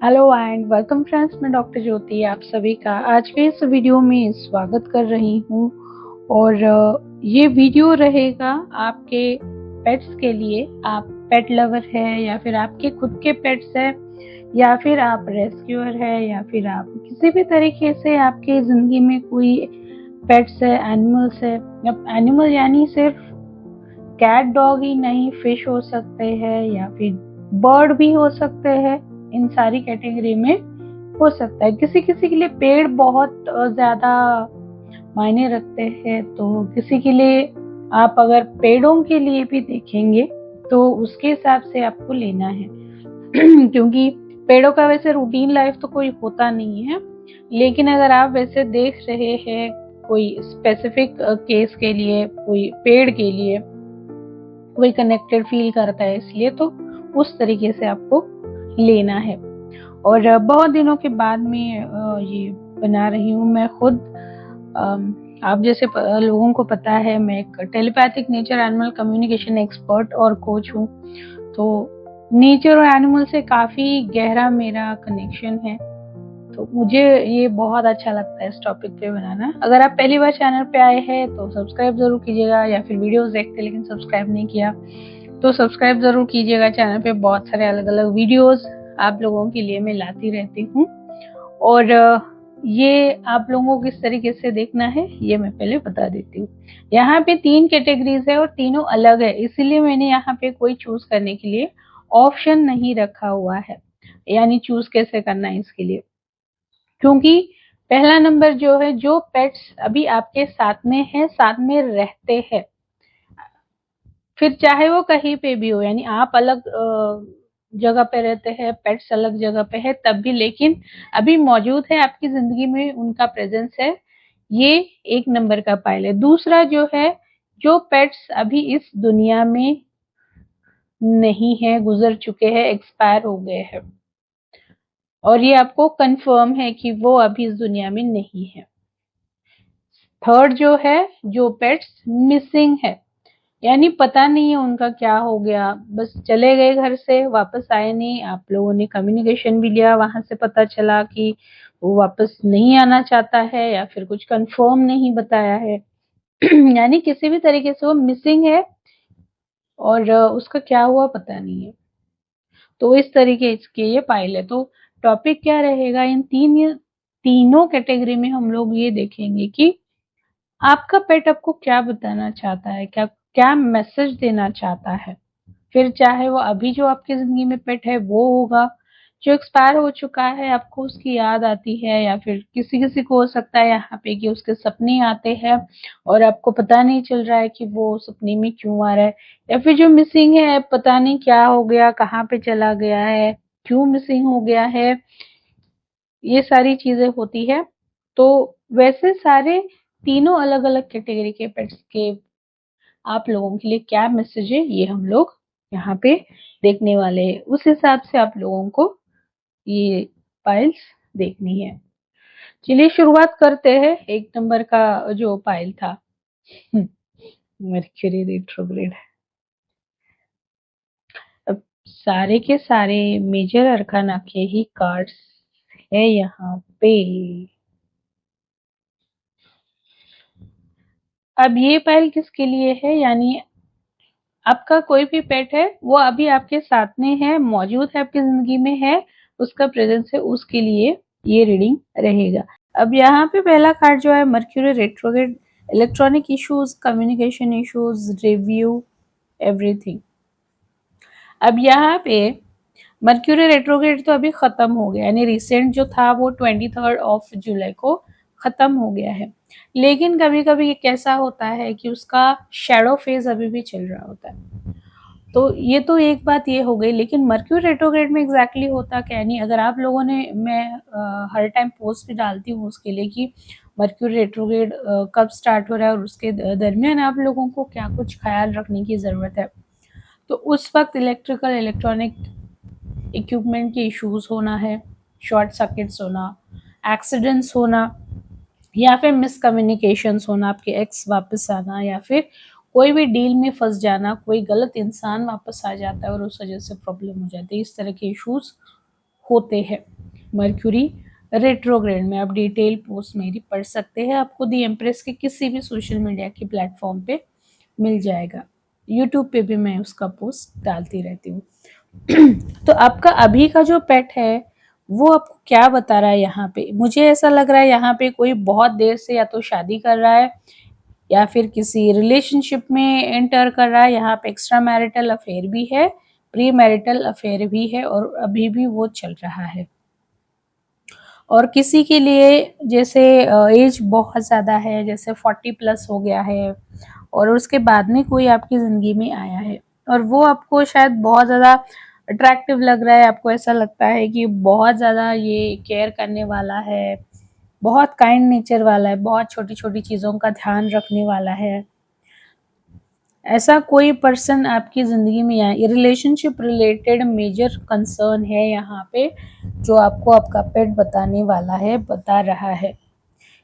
Hello and welcome friends, मैं doctor ज्योति आप सभी का आज के इस वीडियो में स्वागत कर रही हूँ। और ये वीडियो रहेगा आपके पेट्स के लिए। आप पेट लवर है या फिर आपके खुद के पेट्स है या फिर आप रेस्क्यूअर है या फिर आप किसी भी तरीके से आपके ज़िंदगी में कोई पेट्स है, एनिमल्स है। अब एनिमल यानी सिर्फ कैट डॉग ही नहीं, फिश हो सकते हैं या फिर बर्ड भी हो सकते हैं। इन सारी कैटेगरी में हो सकता है। किसी किसी के लिए पेड़ बहुत ज्यादा मायने रखते हैं, तो किसी के लिए आप अगर पेड़ों के लिए भी देखेंगे तो उसके हिसाब से आपको लेना है क्योंकि पेड़ों का वैसे रूटीन लाइफ तो कोई होता नहीं है, लेकिन अगर आप वैसे देख रहे हैं कोई स्पेसिफिक केस के लिए, कोई पेड़ के लिए कोई कनेक्टेड फील करता है, इसलिए तो उस तरीके से आपको लेना है। और बहुत दिनों के बाद में ये बना रही हूँ मैं खुद। आप जैसे लोगों को पता है, मैं एक telepathic nature animal communication expert और कोच हूँ। तो नेचर और एनिमल से काफ़ी गहरा मेरा कनेक्शन है, तो मुझे ये बहुत अच्छा लगता है इस टॉपिक पे बनाना। अगर आप पहली बार चैनल पे आए हैं तो सब्सक्राइब जरूर कीजिएगा, या फिर वीडियोस देखते लेकिन सब्सक्राइब नहीं किया तो सब्सक्राइब जरूर कीजिएगा। चैनल पे बहुत सारे अलग अलग वीडियोस आप लोगों के लिए मैं लाती रहती हूँ। और ये आप लोगों को किस तरीके से देखना है ये मैं पहले बता देती हूँ। यहाँ पे 3 कैटेगरीज है और तीनों अलग है, इसीलिए मैंने यहाँ पे कोई चूज करने के लिए ऑप्शन नहीं रखा हुआ है, यानी चूज कैसे करना है इसके लिए। क्योंकि पहला नंबर जो है, जो पेट्स अभी आपके साथ में है, साथ में रहते हैं, फिर चाहे वो कहीं पे भी हो, यानी आप अलग जगह पे रहते हैं, पेट्स अलग जगह पे है, तब भी लेकिन अभी मौजूद है आपकी जिंदगी में, उनका प्रेजेंस है, ये एक नंबर का पाइल है। दूसरा जो है, जो पेट्स अभी इस दुनिया में नहीं है, गुजर चुके हैं, एक्सपायर हो गए हैं, और ये आपको कंफर्म है कि वो अभी इस दुनिया में नहीं है। थर्ड जो है, जो पेट्स मिसिंग है, यानी पता नहीं है उनका क्या हो गया, बस चले गए घर से, वापस आए नहीं। आप लोगों ने कम्युनिकेशन भी लिया, वहां से पता चला कि वो वापस नहीं आना चाहता है या फिर कुछ कंफर्म नहीं बताया है यानी किसी भी तरीके से वो मिसिंग है और उसका क्या हुआ पता नहीं है। तो इस तरीके के ये पाइल है। तो टॉपिक क्या रहेगा, इन तीनों कैटेगरी में हम लोग ये देखेंगे कि आपका पेट आपको क्या बताना चाहता है, क्या क्या मैसेज देना चाहता है। फिर चाहे वो अभी जो आपकी जिंदगी में पेट है वो होगा, जो एक्सपायर हो चुका है आपको उसकी याद आती है, या फिर किसी किसी को हो सकता है यहाँ पे कि उसके सपने आते हैं और आपको पता नहीं चल रहा है कि वो सपने में क्यों आ रहा है, या फिर जो मिसिंग है पता नहीं क्या हो गया, कहाँ पे चला गया है, क्यों मिसिंग हो गया है, ये सारी चीजें होती है। तो वैसे सारे तीनों अलग अलग कैटेगरी के पेट्स के आप लोगों के लिए क्या मैसेज है, ये हम लोग यहाँ पे देखने वाले हैं। उस हिसाब से आप लोगों को ये फाइल्स देखनी है। चलिए शुरुआत करते हैं। एक नंबर का जो फाइल था, मर्क्यूरी रिट्रोग्रेड। अब सारे के सारे मेजर अरकाना के ही कार्ड्स है यहाँ पे। अब ये फाइल किसके लिए है, यानी आपका कोई भी पेट है वो अभी आपके साथ में है, मौजूद है, आपकी जिंदगी में है, उसका प्रेजेंस है, उसके लिए ये रीडिंग रहेगा। अब यहाँ पे पहला कार्ड जो है, mercury retrograde, electronic issues, communication issues, review, everything. अब यहाँ पे मर्क्यूरी रेट्रोग्रेड तो अभी खत्म हो गया, यानी रिसेंट जो था वो 23 जुलाई को खत्म हो गया है, लेकिन कभी कभी कैसा होता है कि उसका शैडो फेज अभी भी चल रहा होता है। तो ये तो एक बात ये हो गई, लेकिन मर्क्यूरी रेट्रोग्रेड में एग्जैक्टली होता क्या है, नहीं अगर आप लोगों ने, मैं हर टाइम पोस्ट भी डालती हूँ उसके लिए कि मर्क्यूरी रेट्रोग्रेड कब स्टार्ट हो रहा है और उसके दरमियान आप लोगों को क्या कुछ ख्याल रखने की ज़रूरत है। तो उस वक्त इलेक्ट्रिकल इलेक्ट्रॉनिक इक्विपमेंट के इश्यूज होना है, शॉर्ट सर्किट्स होना, एक्सीडेंट्स होना, या फिर मिसकम्युनिकेशंस होना, आपके एक्स वापस आना, या फिर कोई भी डील में फंस जाना, कोई गलत इंसान वापस आ जाता है और उस वजह से प्रॉब्लम हो जाती है, इस तरह के इश्यूज होते हैं। मर्क्यूरी रेट्रोग्रेड में। आप डिटेल पोस्ट मेरी पढ़ सकते हैं, आपको दी एम्प्रेस के किसी भी सोशल मीडिया के प्लेटफॉर्म पे मिल जाएगा। यूट्यूब पे भी मैं उसका पोस्ट डालती रहती हूँ। तो आपका अभी का जो पेट है वो आपको क्या बता रहा है यहाँ पे? मुझे ऐसा लग रहा है यहाँ पे कोई बहुत देर से या तो शादी कर रहा है या फिर किसी रिलेशनशिप में एंटर कर रहा है। यहाँ पे एक्स्ट्रा मैरिटल अफेयर भी है, प्री मैरिटल अफेयर भी है और अभी भी वो चल रहा है। और किसी के लिए जैसे एज बहुत ज़्यादा है, जैसे 40 प्लस हो गया है और उसके बाद में कोई आपकी ज़िंदगी में आया है और वो आपको शायद बहुत ज़्यादा अट्रैक्टिव लग रहा है, आपको ऐसा लगता है कि बहुत ज़्यादा ये केयर करने वाला है, बहुत काइंड नेचर वाला है, बहुत छोटी-छोटी चीज़ों का ध्यान रखने वाला है। ऐसा कोई पर्सन आपकी ज़िंदगी में आए, रिलेशनशिप रिलेटेड मेजर कंसर्न है यहाँ पे, जो आपको आपका पेट बताने वाला है, बता रहा है।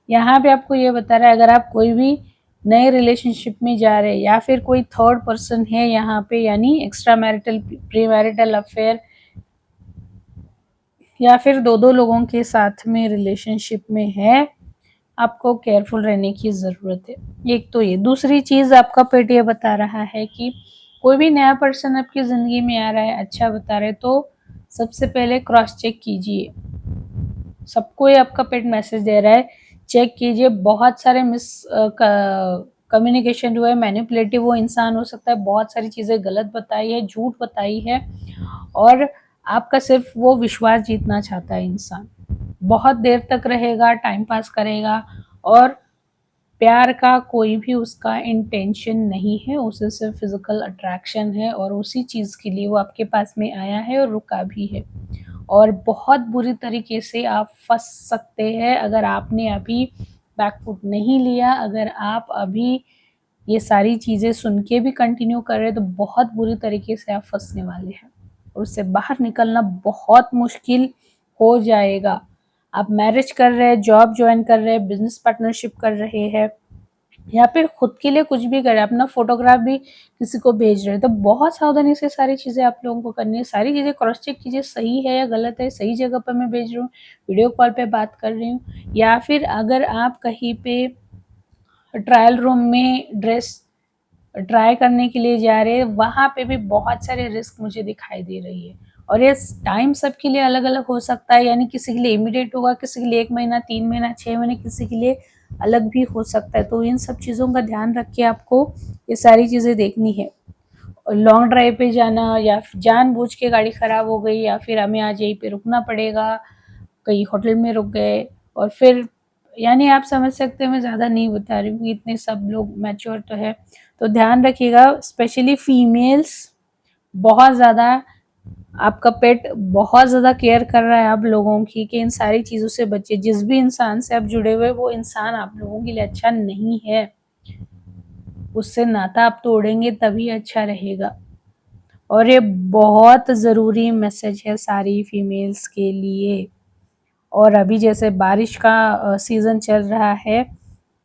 यहाँ पे आपको ये बता रहा है अगर आप कोई भी नए रिलेशनशिप में जा रहे हैं या फिर कोई थर्ड पर्सन है यहाँ पे, यानी extra marital pre marital affair या फिर दो लोगों के साथ में रिलेशनशिप में है, आपको केयरफुल रहने की ज़रूरत है। एक तो ये, दूसरी चीज़ आपका पेट ये बता रहा है कि कोई भी नया पर्सन आपकी ज़िंदगी में आ रहा है, अच्छा बता रहे, तो सबसे पहले क्रॉस चेक कीजिए। सबको ये आपका पेट मैसेज दे रहा है, चेक कीजिए। बहुत सारे कम्युनिकेशन जो है मैनिपुलेटिव वो इंसान हो सकता है, बहुत सारी चीज़ें गलत बताई है, झूठ बताई है और आपका सिर्फ वो विश्वास जीतना चाहता है इंसान। बहुत देर तक रहेगा, टाइम पास करेगा और प्यार का कोई भी उसका इंटेंशन नहीं है, उसे सिर्फ फिजिकल अट्रैक्शन है और उसी चीज़ के लिए वो आपके पास में आया है और रुका भी है। और बहुत बुरी तरीके से आप फंस सकते हैं अगर आपने अभी बैकफुट नहीं लिया, अगर आप अभी ये सारी चीज़ें सुन के भी कंटिन्यू कर रहे हैं तो बहुत बुरी तरीके से आप फंसने वाले हैं और उससे बाहर निकलना बहुत मुश्किल हो जाएगा। आप मैरिज कर रहे हैं, जॉब ज्वाइन कर रहे हैं, बिजनेस पार्टनरशिप कर रहे हैं या फिर खुद के लिए कुछ भी कर रहे हैं, अपना फोटोग्राफ भी किसी को भेज रहे हैं, तो बहुत सावधानी से सारी चीज़ें आप लोगों को करनी है। सारी चीज़ें क्रॉस चेक कीजिए, सही है या गलत है, सही जगह पर मैं भेज रही हूँ, वीडियो कॉल पे बात कर रही हूँ या फिर अगर आप कहीं पे ट्रायल रूम में ड्रेस ट्राई करने के लिए जा रहे हैं, वहाँ पे भी बहुत सारे रिस्क मुझे दिखाई दे रही है और ये टाइम सबके लिए अलग-अलग हो सकता है, यानी किसी के लिए इमीडिएट होगा, किसी के लिए 1 महीना, 3 महीना, 6 महीने, किसी के लिए अलग भी हो सकता है। तो इन सब चीज़ों का ध्यान रख के आपको ये सारी चीज़ें देखनी है। और लॉन्ग ड्राइव पे जाना या जानबूझ के गाड़ी खराब हो गई या फिर हमें आज यहीं पे रुकना पड़ेगा, कहीं होटल में रुक गए और फिर, यानी आप समझ सकते हैं, मैं ज़्यादा नहीं बता रही हूँ, इतने सब लोग मैच्योर तो है। तो ध्यान रखिएगा, स्पेशली फीमेल्स बहुत ज़्यादा, आपका पेट बहुत ज़्यादा केयर कर रहा है आप लोगों की कि इन सारी चीज़ों से बचिए। जिस भी इंसान से आप जुड़े हुए वो इंसान आप लोगों के लिए अच्छा नहीं है, उससे नाता आप तोड़ेंगे तभी अच्छा रहेगा। और ये बहुत ज़रूरी मैसेज है सारी फीमेल्स के लिए। और अभी जैसे बारिश का सीज़न चल रहा है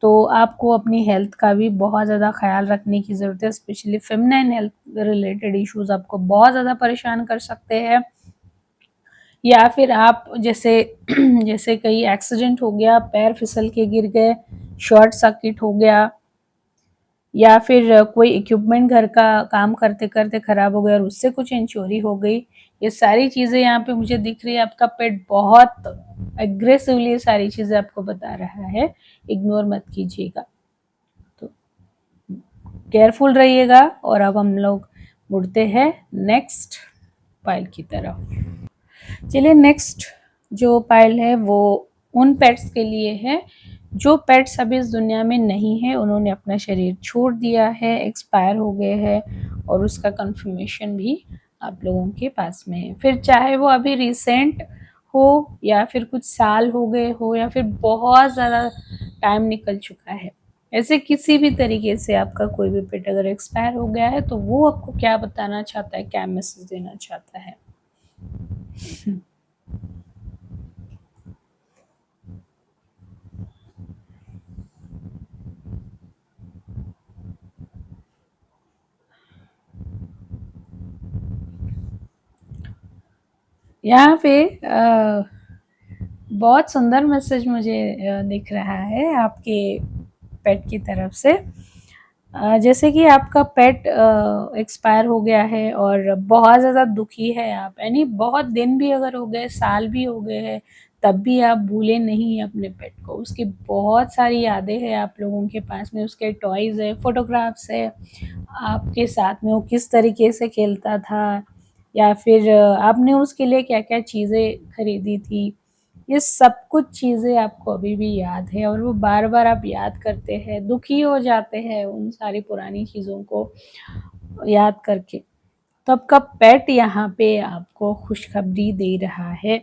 तो आपको अपनी हेल्थ का भी बहुत ज़्यादा ख़्याल रखने की ज़रूरत है, specially feminine health related issues आपको बहुत ज़्यादा परेशान कर सकते हैं। या फिर आप जैसे जैसे कहीं एक्सीडेंट हो गया, पैर फिसल के गिर गए, शॉर्ट सर्किट हो गया या फिर कोई इक्विपमेंट घर का काम करते-करते ख़राब हो गया और उससे कुछ इंजरी हो गई। ये सारी चीज़ें यहाँ पे मुझे दिख रही है, आपका पेट बहुत एग्रेसिवली ये सारी चीज़ें आपको बता रहा है, इग्नोर मत कीजिएगा। तो केयरफुल रहिएगा और अब हम लोग मुड़ते हैं नेक्स्ट पाइल की तरफ। चलिए, नेक्स्ट जो पाइल है वो उन पेट्स के लिए है जो पेट्स अभी इस दुनिया में नहीं है, उन्होंने अपना शरीर छोड़ दिया है, एक्सपायर हो गए हैं और उसका कंफर्मेशन भी आप लोगों के पास में है। फिर चाहे वो अभी रिसेंट हो या फिर कुछ साल हो गए हो या फिर बहुत ज़्यादा टाइम निकल चुका है, ऐसे किसी भी तरीके से आपका कोई भी पेट अगर एक्सपायर हो गया है तो वो आपको क्या बताना चाहता है, क्या मैसेज देना चाहता है। यहाँ पे बहुत सुंदर मैसेज मुझे दिख रहा है आपके पेट की तरफ से। जैसे कि आपका पेट एक्सपायर हो गया है और बहुत ज़्यादा दुखी है आप, यानी बहुत दिन भी अगर हो गए, साल भी हो गए हैं, तब भी आप भूले नहीं अपने पेट को। उसकी बहुत सारी यादें हैं आप लोगों के पास में, उसके टॉयज़ है, फ़ोटोग्राफ्स है, आपके साथ में वो किस तरीके से खेलता था, या फिर आपने उसके लिए क्या-क्या चीज़ें खरीदी थी। ये सब कुछ चीज़ें आपको अभी भी याद है और वो बार-बार आप याद करते हैं, दुखी हो जाते हैं उन सारी पुरानी चीज़ों को याद करके। तो आपका पेट यहाँ पे आपको खुशखबरी दे रहा है।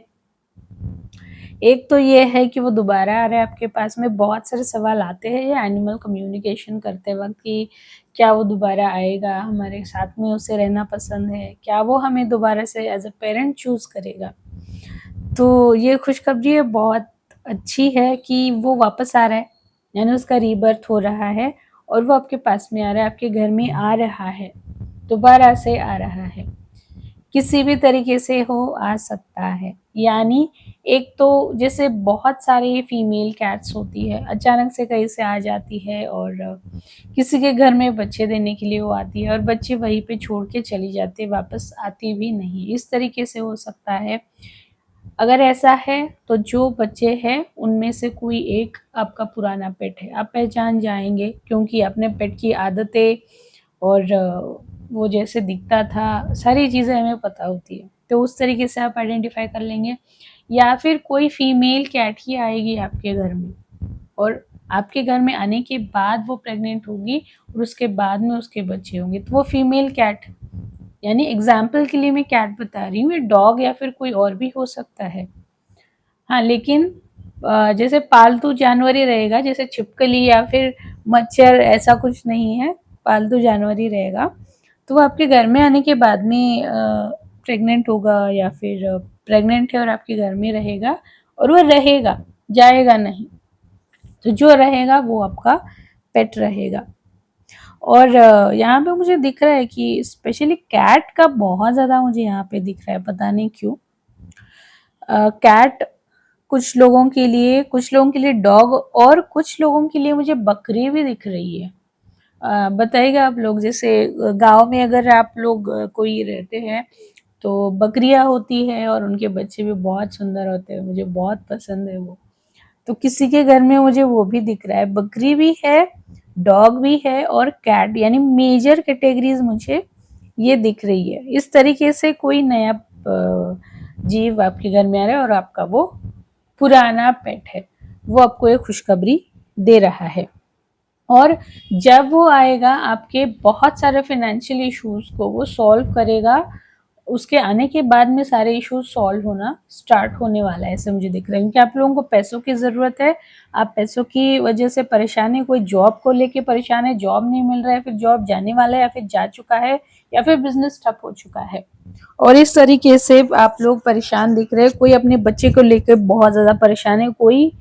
एक तो ये है कि वो दोबारा आ रहा है आपके पास में। बहुत सारे सवाल आते हैं ये एनिमल कम्युनिकेशन करते वक़्त कि क्या वो दोबारा आएगा, हमारे साथ में उसे रहना पसंद है, क्या वो हमें दोबारा से एज़ अ पेरेंट चूज़ करेगा। तो ये खुशखबरी बहुत अच्छी है कि वो वापस आ रहा है, यानी उसका रीबर्थ हो रहा है और वो आपके पास में आ रहा है, आपके घर में आ रहा है, दोबारा से आ रहा है। किसी भी तरीके से हो आ सकता है। यानी एक तो जैसे बहुत सारे फीमेल कैट्स होती है, अचानक से कहीं से आ जाती है और किसी के घर में बच्चे देने के लिए वो आती है और बच्चे वहीं पे छोड़ के चली जाती है, वापस आती भी नहीं। इस तरीके से हो सकता है। अगर ऐसा है तो जो बच्चे हैं उनमें से कोई एक आपका पुराना पेट है। आप पहचान जाएँगे क्योंकि अपने पेट की आदतें और वो जैसे दिखता था, सारी चीज़ें हमें पता होती है। तो उस तरीके से आप आइडेंटिफ़ाई कर लेंगे, या फिर कोई फीमेल कैट ही आएगी आपके घर में और आपके घर में आने के बाद वो प्रेग्नेंट होगी और उसके बाद में उसके बच्चे होंगे, तो वो फीमेल कैट, यानी एग्ज़ाम्पल के लिए मैं कैट बता रही हूँ, ये डॉग या फिर कोई और भी हो सकता है। हाँ, लेकिन जैसे पालतू जानवर ही रहेगा, जैसे छिपकली या फिर मच्छर, ऐसा कुछ नहीं है, पालतू जानवर ही रहेगा। तो वो आपके घर में आने के बाद में प्रेग्नेंट होगा या फिर प्रेग्नेंट है और आपके घर में रहेगा और वो रहेगा, जाएगा नहीं। तो जो रहेगा वो आपका पेट रहेगा। और यहाँ पे मुझे दिख रहा है कि स्पेशली कैट का बहुत ज़्यादा मुझे यहाँ पे दिख रहा है, पता नहीं क्यों। कैट कुछ लोगों के लिए डॉग और कुछ लोगों के लिए मुझे बकरी भी दिख रही है। बताइएगा आप लोग, जैसे गाँव में अगर आप लोग कोई रहते हैं तो बकरियाँ होती है और उनके बच्चे भी बहुत सुंदर होते हैं, मुझे बहुत पसंद है वो। तो किसी के घर में मुझे वो भी दिख रहा है, बकरी भी है, डॉग भी है और कैट, यानी मेजर कैटेगरीज मुझे ये दिख रही है। इस तरीके से कोई नया जीव आपके घर में आ रहा है और आपका वो पुराना पेट है, वो आपको एक खुशखबरी दे रहा है। और जब वो आएगा आपके बहुत सारे फाइनेंशियल इश्यूज को वो सॉल्व करेगा। उसके आने के बाद में सारे इश्यूज सॉल्व होना स्टार्ट होने वाला है, ऐसे मुझे दिख रहा है, क्योंकि आप लोगों को पैसों की ज़रूरत है। आप पैसों की वजह से परेशान है, कोई जॉब को लेके परेशान है, जॉब नहीं मिल रहा है, फिर जॉब जाने वाला है या फिर जा चुका है, या फिर बिजनेस ठप हो चुका है। और इस तरीके से आप लोग परेशान दिख रहे हैं। कोई अपने बच्चे को लेकर बहुत ज़्यादा परेशान है, कोई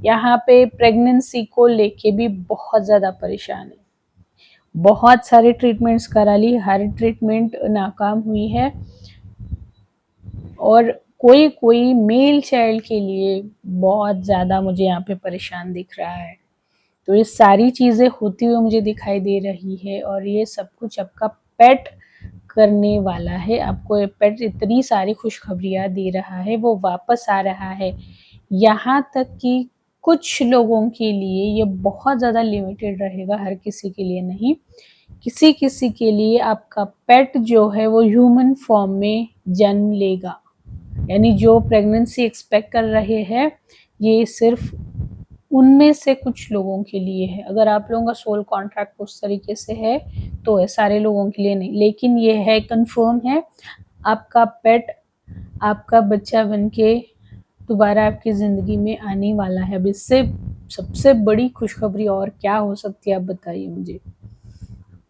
यहाँ पे प्रेगनेंसी को लेके भी बहुत ज़्यादा परेशान है। बहुत सारे ट्रीटमेंट्स करा ली, हर ट्रीटमेंट नाकाम हुई है। और कोई कोई मेल चाइल्ड के लिए बहुत ज़्यादा मुझे यहाँ पे परेशान दिख रहा है। तो ये सारी चीज़ें होती हुई मुझे दिखाई दे रही है और ये सब कुछ आपका पेट करने वाला है। आपको ये पेट इतनी सारी खुशखबरियाँ दे रहा है, वो वापस आ रहा है। यहाँ तक कि कुछ लोगों के लिए ये बहुत ज़्यादा लिमिटेड रहेगा, हर किसी के लिए नहीं। किसी-किसी के लिए आपका पेट जो है वो ह्यूमन फॉर्म में जन्म लेगा। यानी जो प्रेगनेंसी एक्सपेक्ट कर रहे हैं, ये सिर्फ उनमें से कुछ लोगों के लिए है। अगर आप लोगों का सोल कॉन्ट्रैक्ट उस तरीके से है तो ये सारे लोगों के लिए नहीं, लेकिन ये है, कंफर्म है, आपका पेट आपका बच्चा बनके दोबारा आपकी ज़िंदगी में आने वाला है। अब इससे सबसे बड़ी खुशखबरी और क्या हो सकती है, आप बताइए मुझे।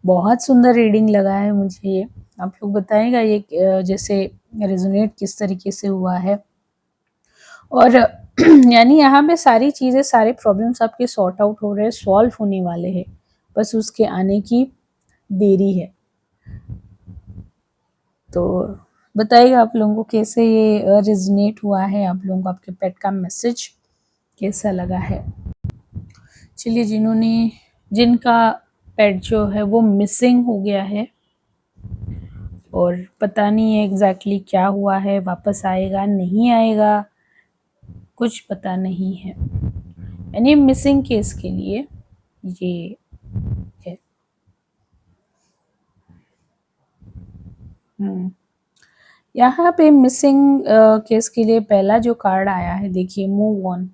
बहुत सुंदर रीडिंग लगा है मुझे ये। आप लोग बताइएगा ये जैसे रेजोनेट किस तरीके से हुआ है। और यानी यहाँ पे सारी चीज़ें, सारे प्रॉब्लम्स आपके सॉर्ट आउट हो रहे हैं, सॉल्व होने वाले हैं, बस उसके आने की देरी है। तो बताइएगा आप लोगों को कैसे ये रिजनेट हुआ है, आप लोगों को आपके पेट का मैसेज कैसा लगा है। चलिए, जिनका पेट जो है वो मिसिंग हो गया है और पता नहीं है एग्जैक्टली क्या हुआ है, वापस आएगा नहीं आएगा, कुछ पता नहीं है, यानी मिसिंग केस के लिए ये है। यहाँ पे मिसिंग केस के लिए पहला जो कार्ड आया है, देखिए, move on,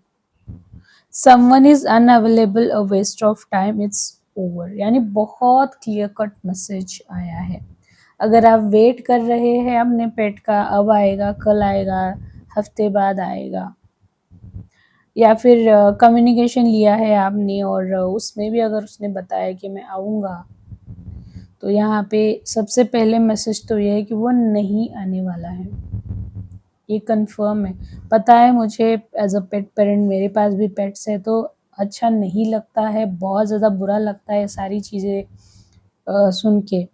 someone is unavailable, a waste of time, it's over, यानी बहुत क्लियर कट मैसेज आया है। अगर आप वेट कर रहे हैं अपने पेट का, अब आएगा, कल आएगा, हफ्ते बाद आएगा, या फिर कम्युनिकेशन लिया है आपने और उसमें भी अगर उसने बताया कि मैं आऊँगा, तो यहाँ पे सबसे पहले मैसेज तो ये है कि वो नहीं आने वाला है, ये कंफर्म है। पता है मुझे, एज अ पेट पेरेंट, मेरे पास भी पेट्स है, तो अच्छा नहीं लगता है, बहुत ज़्यादा बुरा लगता है सारी चीज़ें सुन के।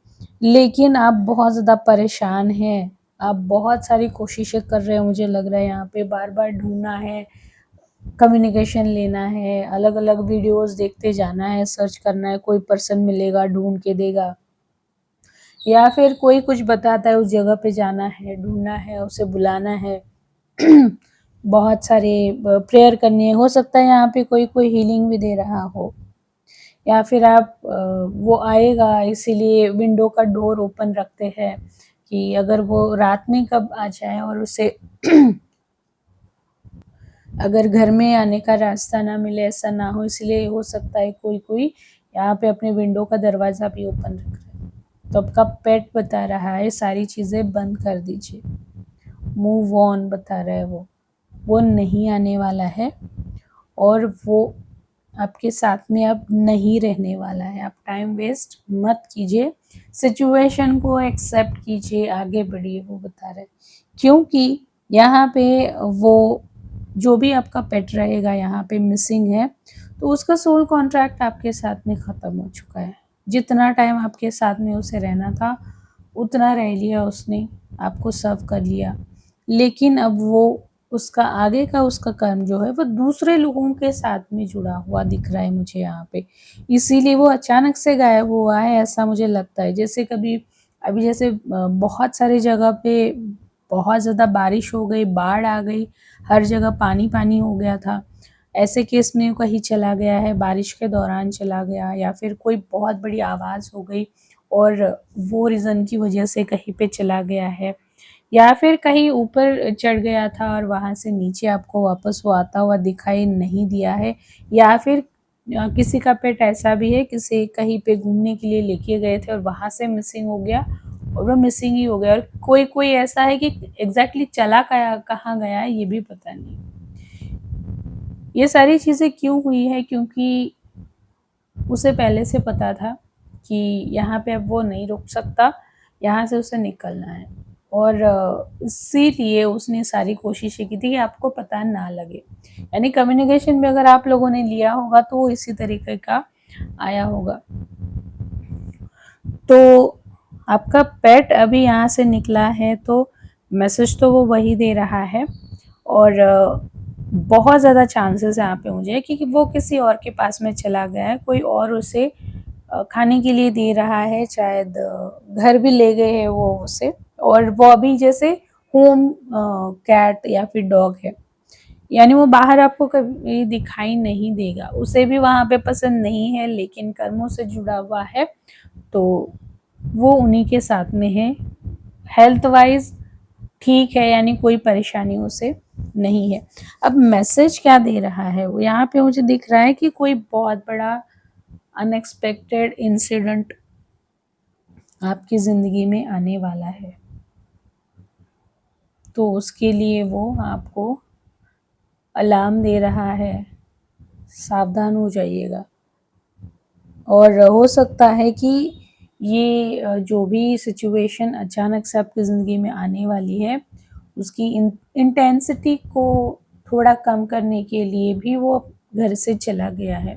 लेकिन आप बहुत ज़्यादा परेशान हैं, आप बहुत सारी कोशिशें कर रहे हैं, मुझे लग रहा है यहाँ पे बार बार ढूंढना है, कम्युनिकेशन लेना है, अलग अलग वीडियोस देखते जाना है, सर्च करना है, कोई पर्सन मिलेगा ढूंढ के देगा, या फिर कोई कुछ बताता है, उस जगह पे जाना है, ढूंढना है, उसे बुलाना है, बहुत सारे प्रेयर करनी है, हो सकता है यहाँ पे कोई कोई हीलिंग भी दे रहा हो, या फिर आप वो आएगा इसीलिए विंडो का डोर ओपन रखते हैं कि अगर वो रात में कब आ जाए और उसे अगर घर में आने का रास्ता ना मिले, ऐसा ना हो, इसलिए हो सकता है कोई कोई यहाँ पे अपने विंडो का दरवाज़ा भी ओपन रख रहा है। तो आपका पेट बता रहा है सारी चीज़ें बंद कर दीजिए, मूव ऑन बता रहा है, वो नहीं आने वाला है और वो आपके साथ में अब नहीं रहने वाला है। आप टाइम वेस्ट मत कीजिए, सिचुएशन को एक्सेप्ट कीजिए, आगे बढ़िए, वो बता रहे हैं। क्योंकि यहाँ पे वो जो भी आपका पेट रहेगा यहाँ पे मिसिंग है, तो उसका सोल कॉन्ट्रैक्ट आपके साथ में ख़त्म हो चुका है। जितना टाइम आपके साथ में उसे रहना था उतना रह लिया उसने, आपको सर्व कर लिया, लेकिन अब वो उसका आगे का उसका कर्म जो है वो दूसरे लोगों के साथ में जुड़ा हुआ दिख रहा है मुझे यहाँ पे, इसीलिए वो अचानक से गायब हुआ है, ऐसा मुझे लगता है। जैसे कभी अभी जैसे बहुत सारी जगह पे बहुत ज़्यादा बारिश हो गई, बाढ़ आ गई, हर जगह पानी पानी हो गया था, ऐसे केस में कहीं चला गया है, बारिश के दौरान चला गया, या फिर कोई बहुत बड़ी आवाज़ हो गई और वो रीज़न की वजह से कहीं पे चला गया है, या फिर कहीं ऊपर चढ़ गया था और वहाँ से नीचे आपको वापस वो आता हुआ दिखाई नहीं दिया है, या फिर किसी का पेट ऐसा भी है, किसी कहीं पे घूमने के लिए लेके गए थे और वहाँ से मिसिंग हो गया और वो मिसिंग ही हो गया, और कोई कोई ऐसा है कि एग्जैक्टली चला कहाँ गया है ये भी पता नहीं। ये सारी चीज़ें क्यों हुई है, क्योंकि उसे पहले से पता था कि यहाँ पे अब वो नहीं रुक सकता, यहाँ से उसे निकलना है, और इसीलिए उसने सारी कोशिशें की थी कि आपको पता ना लगे। यानी कम्युनिकेशन भी अगर आप लोगों ने लिया होगा तो वो इसी तरीके का आया होगा। तो आपका पेट अभी यहाँ से निकला है, तो मैसेज तो वो वही दे रहा है, और बहुत ज़्यादा चांसेस यहाँ पे मुझे कि वो किसी और के पास में चला गया है, कोई और उसे खाने के लिए दे रहा है, शायद घर भी ले गए हैं वो उसे, और वो अभी जैसे होम कैट या फिर डॉग है, यानी वो बाहर आपको कभी दिखाई नहीं देगा, उसे भी वहाँ पे पसंद नहीं है, लेकिन कर्मों से जुड़ा हुआ है तो वो उन्हीं के साथ में है। हेल्थ वाइज ठीक है, यानी कोई परेशानी उसे नहीं है। अब मैसेज क्या दे रहा है वो, यहाँ पे मुझे दिख रहा है कि कोई बहुत बड़ा अनएक्सपेक्टेड इंसिडेंट आपकी ज़िंदगी में आने वाला है, तो उसके लिए वो आपको अलार्म दे रहा है, सावधान हो जाइएगा। और हो सकता है कि ये जो भी सिचुएशन अचानक से आपकी ज़िंदगी में आने वाली है, उसकी इंटेंसिटी को थोड़ा कम करने के लिए भी वो घर से चला गया है।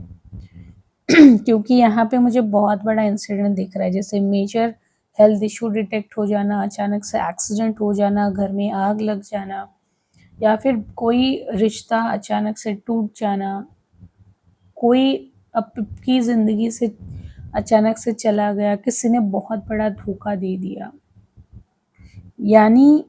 क्योंकि यहाँ पे मुझे बहुत बड़ा इंसिडेंट दिख रहा है, जैसे मेजर हेल्थ इशू डिटेक्ट हो जाना, अचानक से एक्सीडेंट हो जाना, घर में आग लग जाना, या फिर कोई रिश्ता अचानक से टूट जाना, कोई आपकी ज़िंदगी से अचानक से चला गया, किसी ने बहुत बड़ा धोखा दे दिया, यानी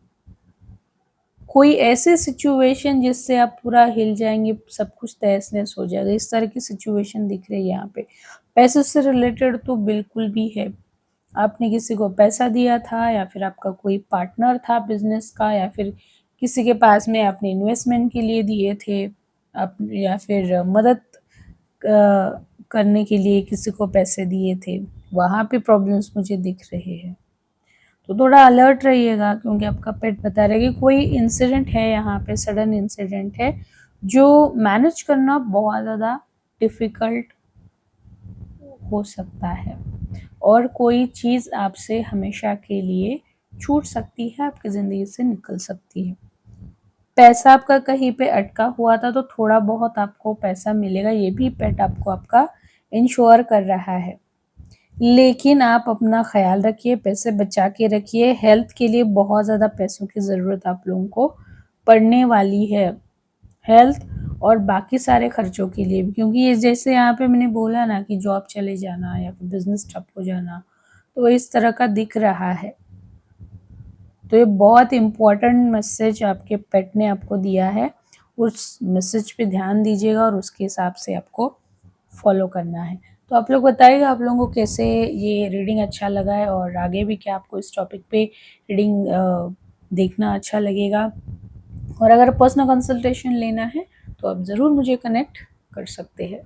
कोई ऐसे सिचुएशन जिससे आप पूरा हिल जाएँगे, सब कुछ तहस-नहस हो जाएगा, इस तरह की सिचुएशन दिख रही है यहाँ पे। पैसे से रिलेटेड तो बिल्कुल भी है। आपने किसी को पैसा दिया था, या फिर आपका कोई पार्टनर था बिज़नेस का, या फिर किसी के पास में आपने इन्वेस्टमेंट के लिए दिए थे, आप या फिर मदद करने के लिए किसी को पैसे दिए थे, वहाँ पे प्रॉब्लम्स मुझे दिख रहे हैं। तो थोड़ा अलर्ट रहिएगा, क्योंकि आपका पेट बता रहा है कि कोई इंसिडेंट है यहाँ पे, सडन इंसिडेंट है जो मैनेज करना बहुत ज़्यादा डिफ़िकल्ट हो सकता है, और कोई चीज़ आपसे हमेशा के लिए छूट सकती है, आपकी ज़िंदगी से निकल सकती है। पैसा आपका कहीं पे अटका हुआ था, तो थोड़ा बहुत आपको पैसा मिलेगा, ये भी पेट आपको आपका इंश्योर कर रहा है। लेकिन आप अपना ख़्याल रखिए, पैसे बचा के रखिए, हेल्थ के लिए बहुत ज़्यादा पैसों की ज़रूरत आप लोगों को पड़ने वाली है। हेल्थ और बाकी सारे खर्चों के लिए भी, क्योंकि ये जैसे यहाँ पे मैंने बोला ना कि जॉब चले जाना या फिर बिज़नेस ठप हो जाना, तो इस तरह का दिख रहा है। तो ये बहुत इम्पोर्टेंट मैसेज आपके पेट ने आपको दिया है, उस मैसेज पे ध्यान दीजिएगा और उसके हिसाब से आपको फॉलो करना है। तो आप लोग बताइएगा आप लोगों को कैसे ये रीडिंग अच्छा लगा है, और आगे भी क्या आपको इस टॉपिक पे रीडिंग देखना अच्छा लगेगा। और अगर पर्सनल कंसल्टेशन लेना है तो आप ज़रूर मुझे कनेक्ट कर सकते हैं।